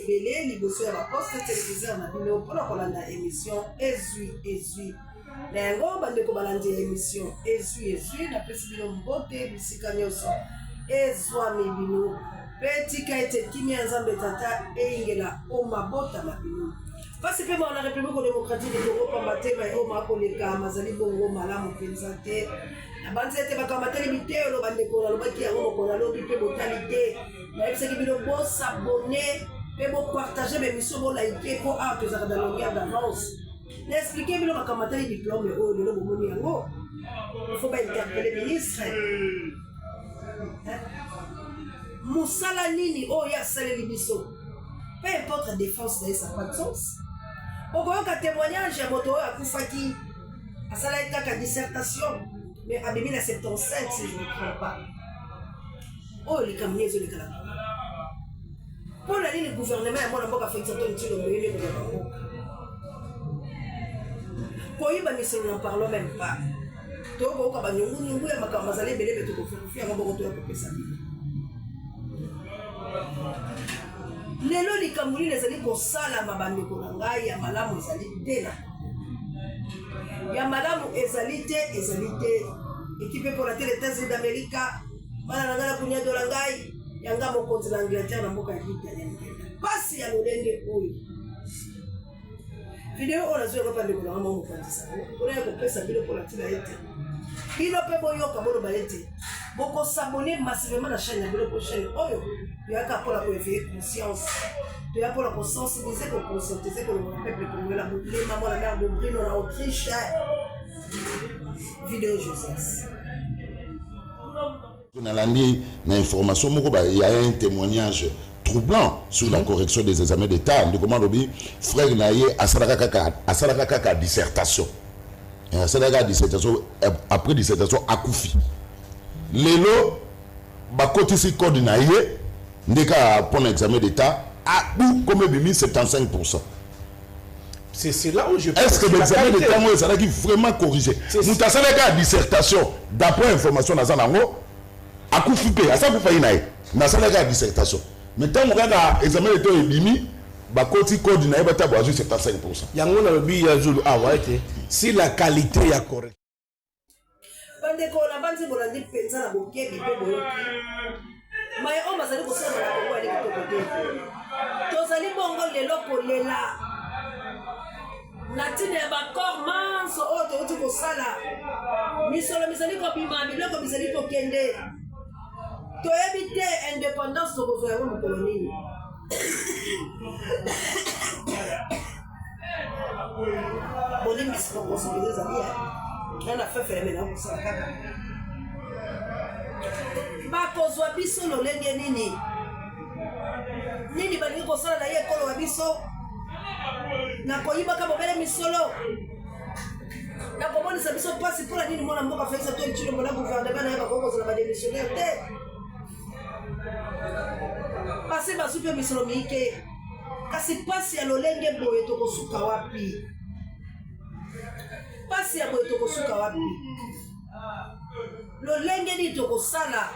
ebele liboso ya baposte téléviseur na bino mpona kolanda émission ezwi na yango bandeko balandi ya émission ezwi napesi bino mbote bisika nyonso ezwami bino mpe tika ete kimia ya nzambe tata eyingela o mabota na bino pasi mpe na république démocratique du Congo pamba te baoma akoleka mazali bongo malamu mpenza te na banzi ete bakamateli biteyolo bandeko nalobaki yango mokolo alobi mpe botali te nayebisaki bino bosabone mpe bopartage bémission bolaike mpo awa tozalaka na longueur d'avance naexplike bino bakamateli diplôme oyo lelo bomoni yango ifo bainterpele ministre mosala nini oyo asaleli biso peu importe défense na ye ça pas de sens okoyoka témoignage ya moto oyo akufaki asalaki kaka dissertation mais abimi na 75 si je ne me trompe pas oyo likambo ezolekala mpo na nini gouvernement ya mwana mboka Félix Antoine Tshilombo yene koyeba mboka koyiba misolo na parlo même pas tokoyoka banyungu ya makambo azali ebele be tokofifi yango mboko toya kopesa bino lelo likambo nini ezali kosalama bandeko na ngai ya malamu ezali te ya malamu ezali te ekipe mpona te États-Unis d'Amérique bana na ngai na kunyadola ngai yanga mokonzi na Angleterre na mboka ya Italie pasi ya lolenge oyo video oyo nazwi yango bandeko na ngai mokonzisa mpona ya kopesa bino mpona ntina ete bino mpe boyoka boloba ete bokosabone massivement na chaîne ya bino po chaîne oyo toyaka mpona koéveille conscience toya mpona kosensibilize kokonscientize kolonga peuple congolais na bolema mwana mare de Brino na Autriche vidéo Joseph nalandi na information moko il y a un témoignage troublant sur la correction des examens d'état ndeko lobi frère na ye asalaka kaka dissertation après dissertation akufi lelo bakotisi code na ye ndeka pour l'examen d'état a comme bimi 75%. C'est là où je pense. Est-ce que l'examen d'état moi ça qui vraiment corrigé nous ta salaka dissertation d'après information na zanango akufi pe asa ku fayi na ye na salaka dissertation maintenant mon gars examen d'état bimi bakoti code na ye bata bo 75%. Yango na lobi ya zulu awate si la qualité ya correct bandeko na banzi bolandi penza na bokebi pe boyoki mai o bazali kosala na kongo ali kitoko te tozali bongo lelo kolela na ntina ya bakor manso oyo touti kosala misolo mizali kobima biloko bizali kokende toyebi te indépendance tokozwa yango mokolo nini bolimbisi bakonsibilize ezali nana fefele na kosala kaka bakozwa biso lolenge nini balingi kosala na ye ekolo wa biso na koyibaka bobele misolo na komonisa biso mpasi mpona nini mwana mboka Félix Antoine Tshilombo na gouvernement na ye bakokozala badémissionnaire te pasi bazwi mpe misolo miike kasi pasi ya lolenge boye tokosuka wapi pasi ya boye tokosuka wapi lolenge nini tokosala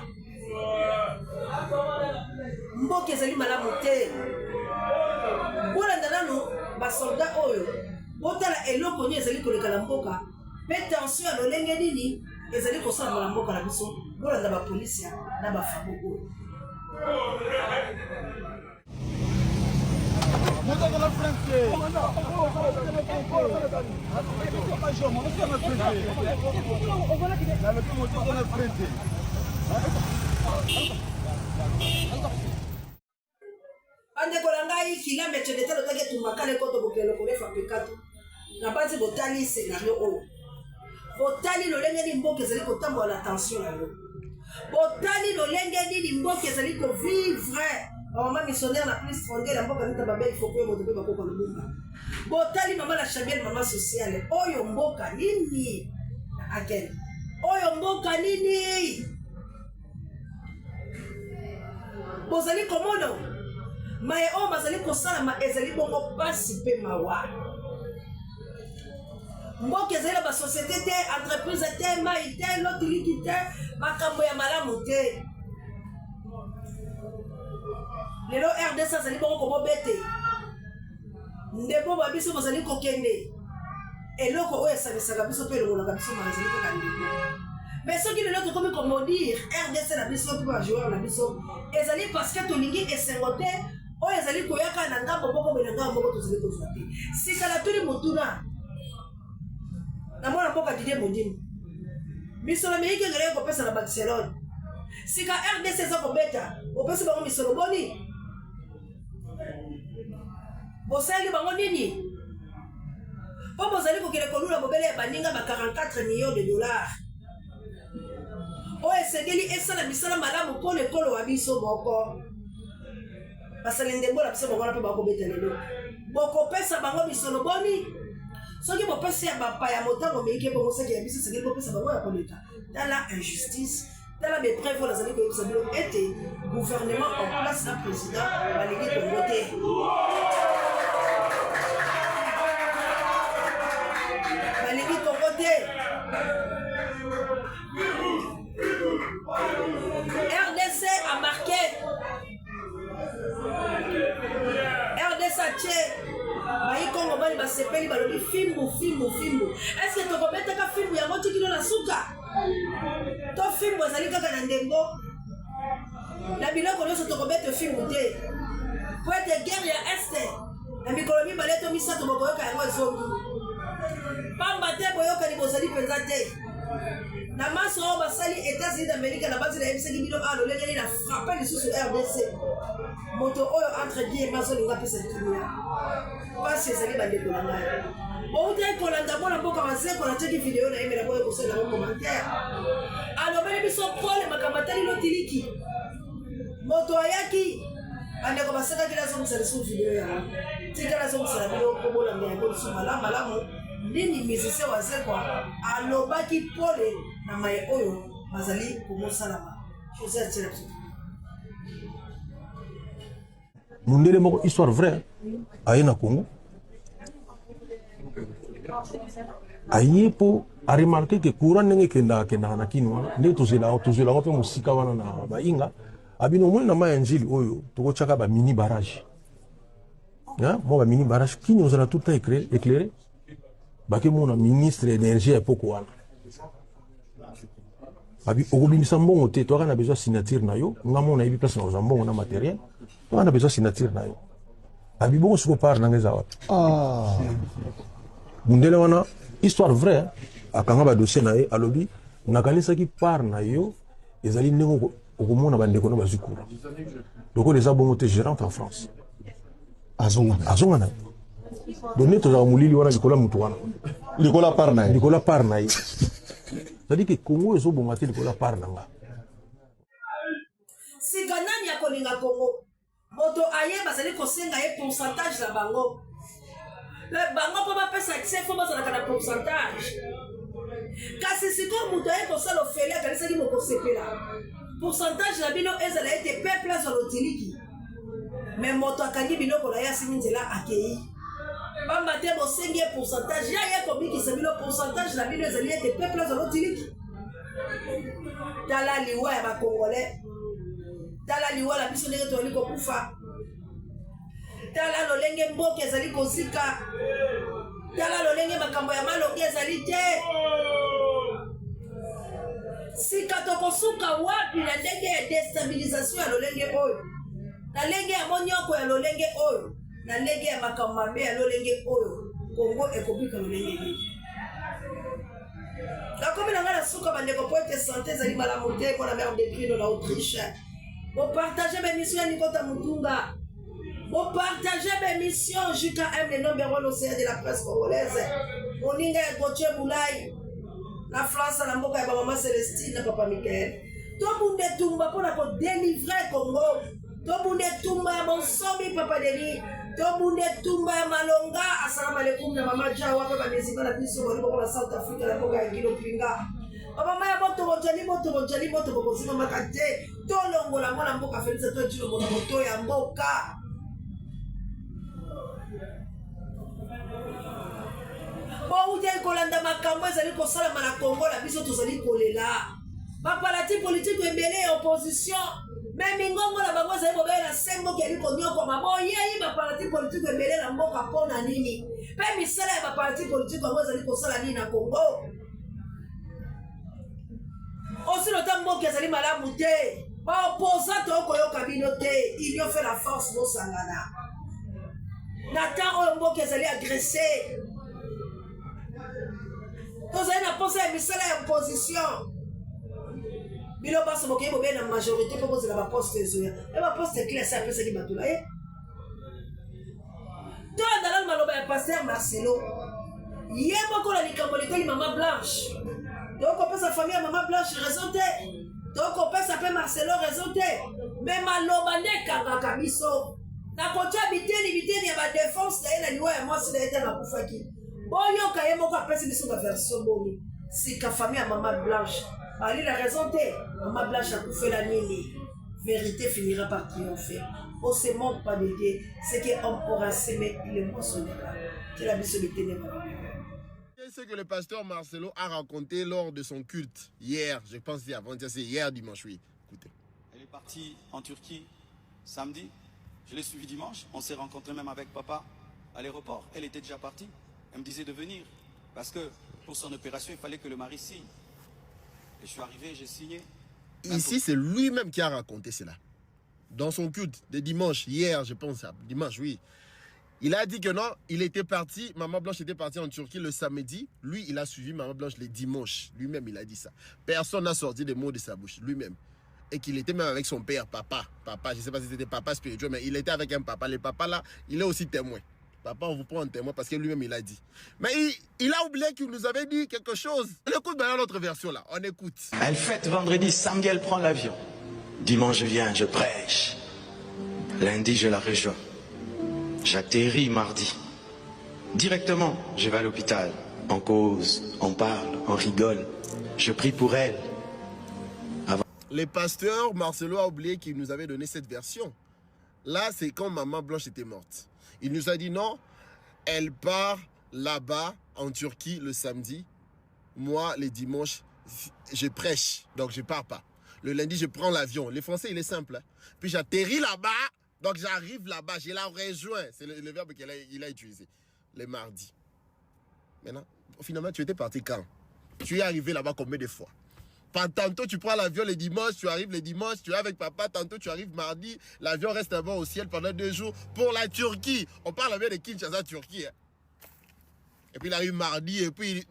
mboka ezali malamu te bolanda nanu basoldat oyo botala eloko nini ezali koleka na mboka mpe tension ya lolenge nini ezali kosalama na mboka na biso bolanda bapolisi na bafamo oyo bandeko na ngai kilomètre de talo toke tumakala ekoto bokelo kolefa pekato na basi botali scénario oyo botali lolenge nini mboka ezali kotambola na tension yango botali lolenge nini mboka ezali kovivre bamama missionnaire na plus fondé na mboka nita babe ifoko yo moto mpe bakoka lobumba botali mama na chabiel mama sociale oyo mboka nini na agene oyo mboka nini bozali komona maye oyo bazali kosalama ezali bongo pasi mpe mawa mboka ezali na basociété te entreprise te mai te lotiliki te makambo ya malamu te lelo RDC azali bongo komobete ndeko babiso bazali kokende eloko oyo esalisaka biso mpe elongolaka biso mazali kaka ndeko mais soki lelo tokomi komodire RDC na biso mpe bajoueur na biso ezali parce que tolingi esengo te oyo ezali koyaka na ngambo moko boye na ngambo moko tozali kozwa te sikala toli motuna na mwana mboka Didier Mondimo misolo meyiki engele kopesa na Barcelone sika RDC eza kobeta opesi bango misolo boni bosali bango nini po bozali kokele kolula bobele ya baninga ba 44 millions de dollars oyo esengeli esala misala malamu mpo lekolo wa biso moko basali ndembo na biso bango na mpe bakobeta lelo bokopesa bango misolo boni soki bopesi ya bapaya motango meike bongo saki ya biso esengeli bopesa bango ya koleka tala injustice tala bepreuve oyo nazali koyebisa bino ete gouvernement en place na président balingi kongo te balingi kongo te RDC a marqué RDC a tché bayi kongo bali basepeli balobi fimbu est-ce que tokobetaka fimbu yango tikilo na suka to fimbu ezali kaka na ndembo na biloko nyonso tokobeta fimbu te po ete guerre ya este na mikolo mibale to misato bokoyoka yango ezongi pamba te boyokani bozali mpenza te na maso oyo basali États-Unis d'Amérique na basi nayebisaki bino alolengeli na frappe lisusu RDC moto oyo entre guillemets azolinga apesa kimia pasi ezali bandeko na ngai outai kolanda mwana mboka maseko natiaki video na yemela boyo kosala yango commentaire alobeli biso pole makambo atali lotiliki moto ayaki bandeko basekaki nazongisa lisusu video yango tika nazongisela bino kobolanga yango lisusu malamu nini musicien wazekwa alobaki pole na maye oyo bazali komosalama José atira biso mundele moko histoire vraie aye na Congo aye po a remarqué que courant ndenge kendaka na kini wana nde tozwelango mpe mosika wana na bainga abino omoni na mai ya njili oyo tokotiaka bamini barrage mo bamini barrage kini ozala tout temps éclairé bake mona ministre énergie ya epoko wana abi okobimisa mbongo te toaka na besoin signature na yo nga mona yebi place na kozwa mbongo na matériel toaka na besoin signature na yo abi bongo siko part nanga eza wapi mundele wana histoire vraie akanga badossier na ye alobi nakanisaki part na yo ezali ndenge okomona bandeko na bazwi courant lokola eza bongo te gérante en France azonga na ye donne tozala molili wana likola mutu wana likola part na ye c'est-à-dire que Congo ezobonga te likola part na nga sika nani akolinga Congo moto aye bazali kosenga ye pourcentage na bango bango mpo bapesa accès fo bazalaka na pourcentage kasi sikoyo moto aye kosala ofele akanisaki mokosepela pourcentage na bino ezala ete peuple azwa lotiliki me moto akangi biloko na ye asimi nzela akei pamba te bosengi ye pourcentage ya ye komikisa bino pourcentage na bino ezali ete peuple azwa lotiliki tala liwa ya bakongolais tala liwa na biso ndenge tozali kokufa tala lolenge mboka ezali kozika tala lolenge makambo ya malobi ezali te sika tokosuka wapi na ndenge ya destabilisation ya lolenge oyo na ndenge ya monyoko ya lolenge oyo na ndenge ya makambo mabe ya lolenge oyo Congo ekobika lolenge nini nakomi na nga na suka bandeko po ete sante ezali malamu te mpona mare de prino na Autriche bopartage bémission ya Nikota Mutunga bopartage bémission JKM le number 1 océan de la presse congolaise moninga ya Gauthier Boulay na France na mboka ya bamama Célestine na papa Michael tobunde tumba mpona kodelivre Congo tobunde tumba ya bonsomi papa Denis tobunde tumba ya malonga assalamu alaikum na mama Jawa mpe bamizika na biso bali boko na South Africa na mboka ya Gilo Pinga bamama ya botobojali moto bokozimamaka te tolongola mwana mboka Felisa totilongola moto ya mboka bouti kolanda makambo ezali kosalama na Congo na biso tozali kolela bapalati politike ebele ya opposition mais mingongo na bango ezali bobe na 5 moki yali konyokoma boyeyi baparti politike ebele na mboka mpo na nini mpe misala ya baparti politike yango ezali kosala nini na Congo osi lota mboka ezali malamu te baopposant okoyoka bino te union fait la force bosangana na temps oyo mboka ezali agressé tozali na posa ya misala ya opposition bino baso bokeyi bobe na majorité mpo kozela baposte ezoya e baposte classe apesaki bato na ye to andalali maloba ya paster Marcelo ye moko na likambo litali mama Blanche tokopesa famille ya mama Blanche raison te tokopesa mpe Marcelo raison te me maloba nde ekangaka biso na kotia biteni ya badefense na ye na liwa ya mwasi na ye te nakufaki boyoka ye moko apesi biso baversion bomi sika famille ya mama Blanche Ali la raison t'est, Maman Blanche a fait la nini. Vérité finira par triompher. On se manque pas de Dieu. Ce qu'homme aura semé, il est moissonnera. C'est la mission de ténèbres. C'est ce que le pasteur Marcelo a raconté lors de son culte hier. Je pense que c'est hier dimanche, oui. Écoutez. Elle est partie en Turquie samedi. Je l'ai suivie dimanche. On s'est rencontrés même avec papa à l'aéroport. Elle était déjà partie. Elle me disait de venir. Parce que pour son opération, il fallait que le mari signe. Et je suis arrivé, j'ai signé. Ici, c'est lui-même qui a raconté cela. Dans son culte de dimanche, hier, je pense, dimanche, oui. Il a dit que non, il était parti, Maman Blanche était partie en Turquie le samedi. Lui, il a suivi Maman Blanche le dimanche. Lui-même, il a dit ça. Personne n'a sorti des mots de sa bouche, lui-même. Et qu'il était même avec son père, papa. Papa, je ne sais pas si c'était papa spirituel, mais il était avec un papa. Le papa là, il est aussi témoin. Papa, on vous prend en témoin parce que lui-même, il a dit. Mais il a oublié qu'il nous avait dit quelque chose. On écoute maintenant notre version là. On écoute. Elle fête vendredi, samedi, elle prend l'avion. Dimanche, je viens, je prêche. Lundi, je la rejoins. J'atterris mardi. Directement, je vais à l'hôpital. On cause, on parle, on rigole. Je prie pour elle. Le pasteur Marcelo a oublié qu'il nous avait donné cette version. Là, c'est quand Maman Blanche était morte. Il nous a dit non, elle part là-bas en Turquie le samedi. Moi, les dimanches, je prêche, donc je ne pars pas. Le lundi, je prends l'avion. Le français, il est simple. Hein. Puis j'atterris là-bas, donc j'arrive là-bas, je la rejoins. C'est le verbe qu'il a utilisé, le mardi. Maintenant, finalement, tu étais parti quand? Tu es arrivé là-bas combien de fois? Tantôt tu prends l'avion le dimanche, tu arrives le dimanche, tu es avec papa, tantôt tu arrives mardi, l'avion reste là-bas au ciel pendant 2 jours pour la Turquie. On parle bien de Kinshasa, Turquie. Hein. Et puis il arrive mardi et puis...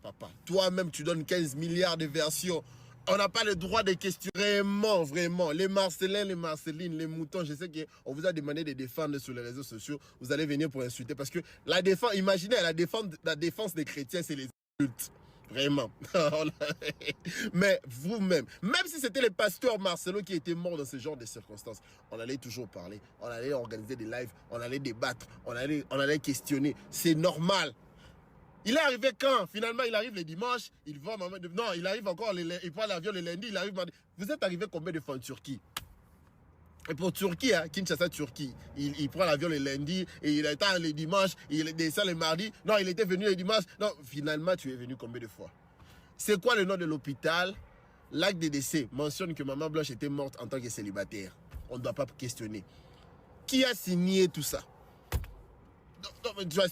Papa, toi-même tu donnes 15 milliards de versions. On n'a pas le droit de questionner. Vraiment, vraiment. Les Marcelins, les Marcelines, les moutons, je sais qu'on vous a demandé de défendre sur les réseaux sociaux. Vous allez venir pour insulter parce que la défense, imaginez, la défense des chrétiens, c'est les insultes. Vraiment. Mais vous-même, même si c'était le pasteur Marcelo qui était mort dans ce genre de circonstances, on allait toujours parler, on allait organiser des lives, on allait débattre, on allait questionner. C'est normal. Il est arrivé quand? Finalement, il arrive le dimanche, il va... Non, il arrive encore, il prend l'avion le lundi, il arrive... Vous êtes arrivé combien de fois en Turquie? Et pour Turquie, hein, Kinshasa, Turquie, il prend l'avion le lundi, et il attend le dimanche, il descend le mardi. Non, il était venu le dimanche. Non, finalement, tu es venu combien de fois? C'est quoi le nom de l'hôpital? L'acte de décès mentionne que Maman Blanche était morte en tant que célibataire. On ne doit pas questionner. Qui a signé tout ça?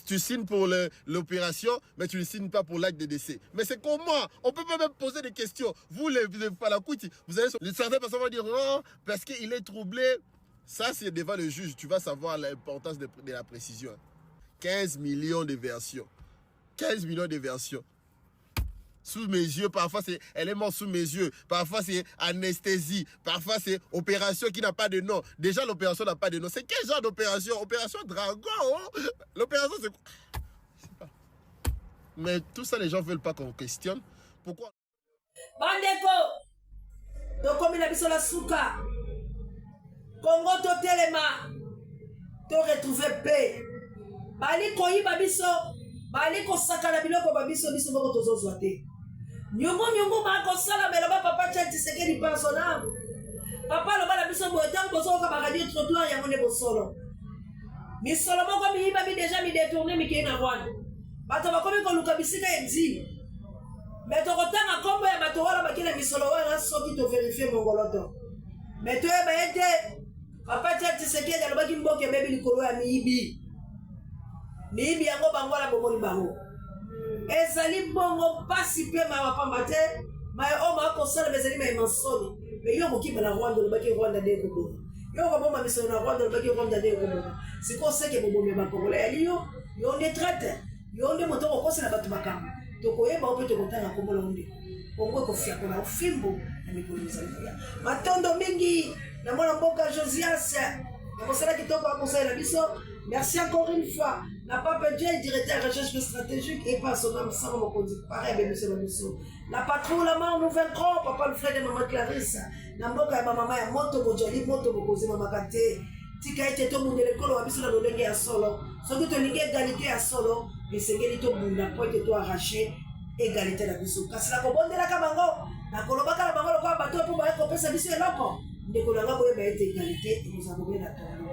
Tu signes pour l'opération, mais tu ne signes pas pour l'acte de décès. Mais c'est comment? On ne peut pas même poser des questions. Vous, les Palakouti, vous allez... Certaines personnes vont dire non, parce qu'il est troublé. Ça, c'est devant le juge. Tu vas savoir l'importance de la précision. 15 millions de versions. 15 millions de versions. Sous mes yeux, parfois elle est morte sous mes yeux, parfois c'est anesthésie, parfois c'est opération qui n'a pas de nom. Déjà l'opération n'a pas de nom. C'est quel genre d'opération? Opération Dragon, oh? L'opération c'est quoi? Je sais pas. Mais tout ça les gens veulent pas qu'on questionne. Pourquoi? Bandeko, donc comme il a mis sur la souka, Congo to telema, to retrouver paix. Bali koyi babiso, bali ko sakala biloko babiso biso boko tozozwa te. Nyongo ba sala meloba papa tchati sekedi personnel. Papa lo bala biso boye tant bozo ka ba radio trottoir ya mone bosolo. Mi solo moko mi iba mi déjà mi détourner mi kena rwanda. Bato bakomi ko luka bisika enzi. Mais to kotanga kombo ya bato wala bakina mi solo wana soki to vérifier mongoloto. Mais tu es été. Papa Tshisekedi alobaki mboka bebi likolo ya miyibi. Miyibi yango bango la bomoni bango. Ezali bongo pasi pe ma pamba te. Ma o ma ko sala bezali ma mansoni. Mais yo moki na Rwanda lobaki Rwanda de ko. Yo ko bomba miso na Rwanda lobaki Rwanda de ko. C'est quoi ça que bombe ba Congolais yo on est traite. Yo on est moto ko sala batu bakamba. To ko yeba ope to kotanga ko mola onde. Bongo ko fia ko na fimbo na mikolo zalia. Matondo mingi na mwana mboka Josias. Na kosala kitoko akosala biso. Merci encore une fois. La Pape Dieu, directeur de recherche stratégique et pas son âme sans mon conduit. Pareil, mais monsieur le monsieur. La patrouille, la main, nous vaincrons. Papa le frère de maman Clarisse. Namboka et maman ya moto bojoli, moto bokozi maman kate. Tika ete to munde le kolo wabiso na lolenge ya solo. Soki to linge égalité ya solo. Et c'est que to bunda po ete to arraché égalité la biso. Kasi la kobonde la kabango. Na kolobaka la bango lo kwa bato po ba ko pesa biso eloko. Ndeko langa boye ba ete égalité et nous avons bien attendu.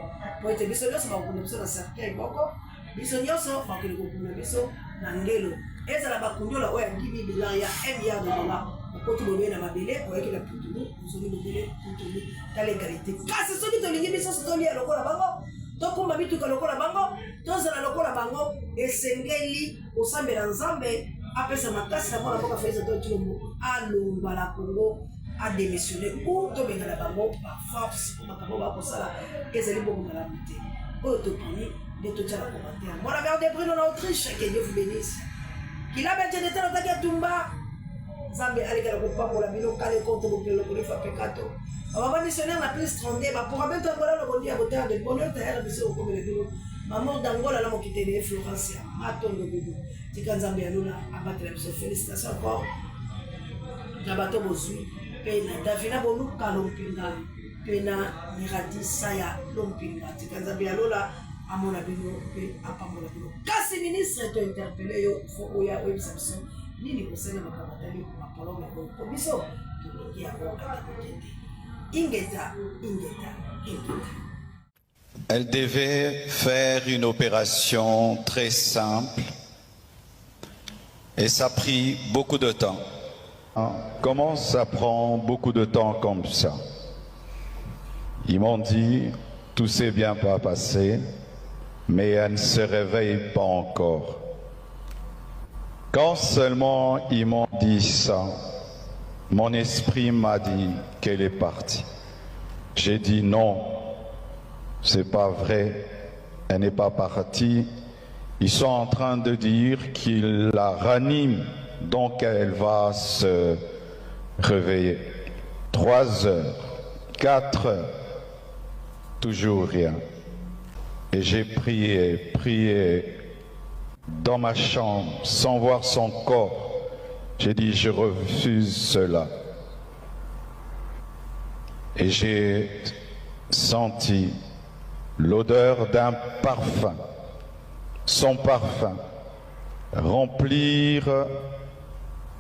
Po ete biso nyonso ba ko biso na certain boko. Biso nyonso bakili kokuna biso na ngelo ezala bakundola oyo yangibi bila ya $1 milliard okoti bobe na mabele oyaki na putulu ozoli bobele putulu ta l'égalité kasi soki tolingi biso tolia lokola bango tokumba bituka lokola bango tozala lokola bango esengeli osambela nzambe apesa makasi na mwana mboka Félix Antoine Tshilombo alongwa la Congo a démissionné ou tobengana bango par force makambo bakosala ezali bongo malamu te oyo toponi de tout ça la commentaire. Mon ami de Bruno en Autriche, que Dieu vous bénisse. Qu'il a bien été dans ta tumba. Zambi alika la coupa pour la bino kale contre le fa peccato. On va missionnaire la plus 32 ba pour mettre voilà le bon dia boteur de bonheur terre de ce au comme le bino. Maman d'Angola la mo quitter les Florence. Maton de bino. Tika Zambi aluna abattre la félicitations encore. Nabato bozui. Pena Davina bonu kalompinga. Pena miradi saya lompinga. Tika Zambi alula à mon avis, à pas mon avis. Quand ce ministre est interpellé, il faut qu'il y ait une exception. Ni les conseils de ma camarade, ma parole, ma commission, il y a Ingeta. Elle devait faire une opération très simple et ça a pris beaucoup de temps. Comment ça prend beaucoup de temps comme ça? Ils m'ont dit, tout s'est bien pas passé. Mais elle ne se réveille pas encore. Quand seulement ils m'ont dit ça, mon esprit m'a dit qu'elle est partie. J'ai dit non, c'est pas vrai, elle n'est pas partie. Ils sont en train de dire qu'ils la raniment, donc elle va se réveiller. 3 heures, 4 heures, toujours rien. Et j'ai prié dans ma chambre sans voir son corps. J'ai dit je refuse cela. Et j'ai senti l'odeur d'un parfum, son parfum, remplir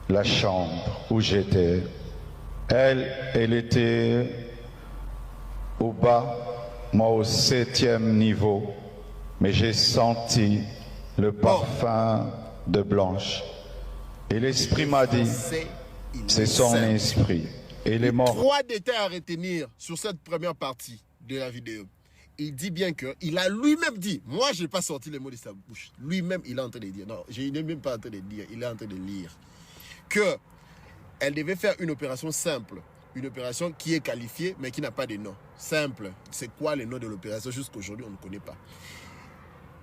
la chambre où j'étais. Elle était au bas. Moi au 7e niveau, mais j'ai senti le parfum de Blanche. Et l'esprit m'a dit, c'est son esprit. Et il est mort. 3 détails à retenir sur cette première partie de la vidéo. Il dit bien qu'il a lui-même dit, moi je n'ai pas sorti les mots de sa bouche. Lui-même il est en train de dire, non, il n'est même pas en train de dire, il est en train de lire, qu'elle devait faire une opération simple. Une opération qui est qualifiée mais qui n'a pas de nom. Simple. C'est quoi le nom de l'opération? Jusqu'aujourd'hui, on ne connaît pas.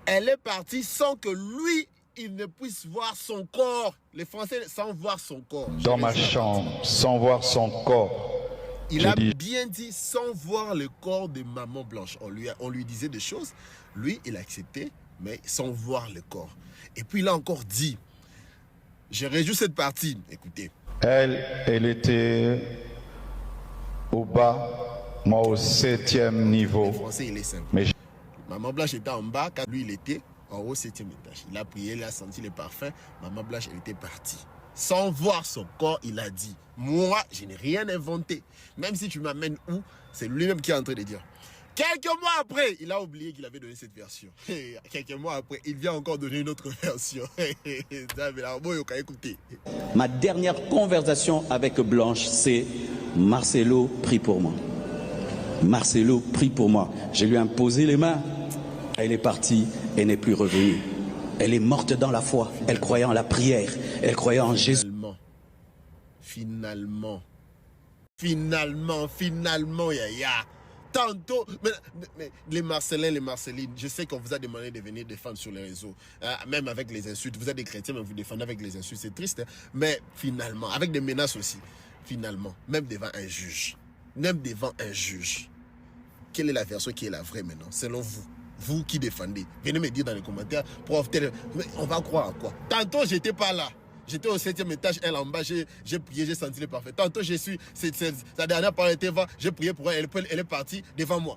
Elle est partie sans que lui, il ne puisse voir son corps. Les Français, sans voir son corps. Dans ma chambre, sans voir son corps. Il a bien dit sans voir le corps de Maman Blanche. On lui disait des choses. Lui, il a accepté, mais sans voir le corps. Et puis il a encore dit, j'ai réjoui cette partie. Écoutez. Elle était au bas, moi au 7e niveau. Le français, il est simple. Mais Maman Blanche était en bas, quand lui, il était en haut 7e étage. Il a prié, il a senti le parfum. Maman Blanche, elle était partie. Sans voir son corps, il a dit, moi, je n'ai rien inventé. Même si tu m'amènes où, c'est lui-même qui est en train de dire. Quelques mois après, il a oublié qu'il avait donné cette version. Quelques mois après, il vient encore donner une autre version. Ma dernière conversation avec Blanche, c'est Marcelo prie pour moi. Marcelo prie pour moi. Je lui ai imposé les mains. Elle est partie et n'est plus revenue. Elle est morte dans la foi. Elle croyait en la prière. Elle croyait en Jésus. Finalement, Yaya. Tantôt, mais les Marcelins, les Marcelines, je sais qu'on vous a demandé de venir défendre sur les réseaux, même avec les insultes. Vous êtes des chrétiens, mais vous défendez avec les insultes, c'est triste. Hein? Mais finalement, avec des menaces aussi, finalement, même devant un juge, quelle est la version qui est la vraie maintenant, selon vous? Vous qui défendez, venez me dire dans les commentaires, on va croire à quoi? Tantôt, j'étais pas là. J'étais au 7e étage, elle en bas, j'ai prié, j'ai senti le parfait. Tantôt, sa dernière parole était va, j'ai prié pour elle, elle est partie devant moi.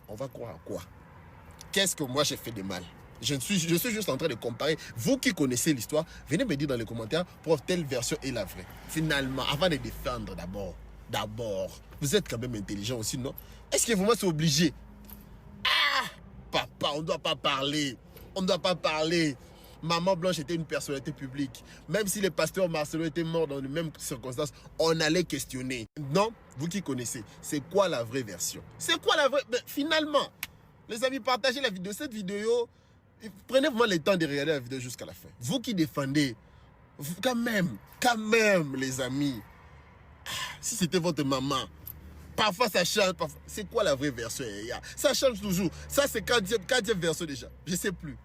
On va croire à quoi? Qu'est-ce que moi j'ai fait de mal? Je suis juste en train de comparer. Vous qui connaissez l'histoire, venez me dire dans les commentaires, telle version est la vraie. Finalement, avant de défendre d'abord, vous êtes quand même intelligent aussi, non? Est-ce que vraiment c'est obligé? Ah, papa, on ne doit pas parler. Maman Blanche était une personnalité publique. Même si le pasteur Marcelo était mort dans les mêmes circonstances, on allait questionner. Non, vous qui connaissez, c'est quoi la vraie version? C'est quoi la vraie... Mais finalement, les amis, partagez la vidéo. Cette vidéo, prenez vraiment le temps de regarder la vidéo jusqu'à la fin. Vous qui défendez, quand même, les amis, si c'était votre maman, parfois ça change. C'est quoi la vraie version? Ça change toujours. Ça, c'est 4e version déjà. Je ne sais plus.